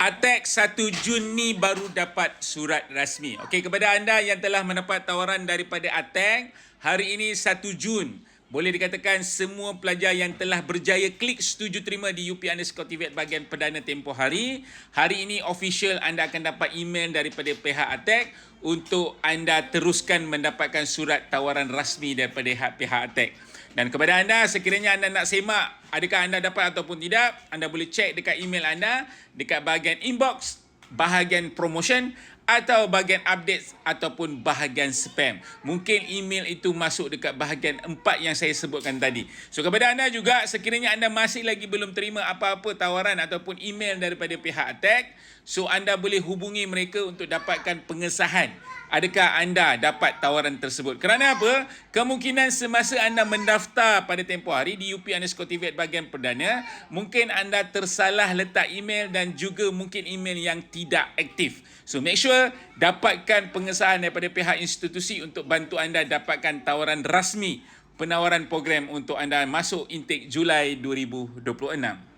Attack 1 Jun ni baru dapat surat rasmi. Okey, kepada anda yang telah mendapat tawaran daripada Attack, hari ini 1 Jun. Boleh dikatakan semua pelajar yang telah berjaya klik setuju terima di UP_TVET bahagian perdana tempoh hari. Hari ini official anda akan dapat email daripada pihak Attack untuk anda teruskan mendapatkan surat tawaran rasmi daripada pihak Attack. Dan kepada anda, sekiranya anda nak semak adakah anda dapat ataupun tidak, anda boleh cek dekat email anda, dekat bahagian inbox, bahagian promotion atau bahagian update ataupun bahagian spam. Mungkin email itu masuk dekat bahagian 4 yang saya sebutkan tadi. So kepada anda juga, sekiranya anda masih lagi belum terima apa-apa tawaran ataupun email daripada pihak Attack, so anda boleh hubungi mereka untuk dapatkan pengesahan adakah anda dapat tawaran tersebut. Kerana apa? Kemungkinan semasa anda mendaftar pada tempoh hari di UP_TVET bahagian perdana, mungkin anda tersalah letak email dan juga mungkin email yang tidak aktif. So make sure dapatkan pengesahan daripada pihak institusi untuk bantu anda dapatkan tawaran rasmi penawaran program untuk anda masuk intake Julai 2026.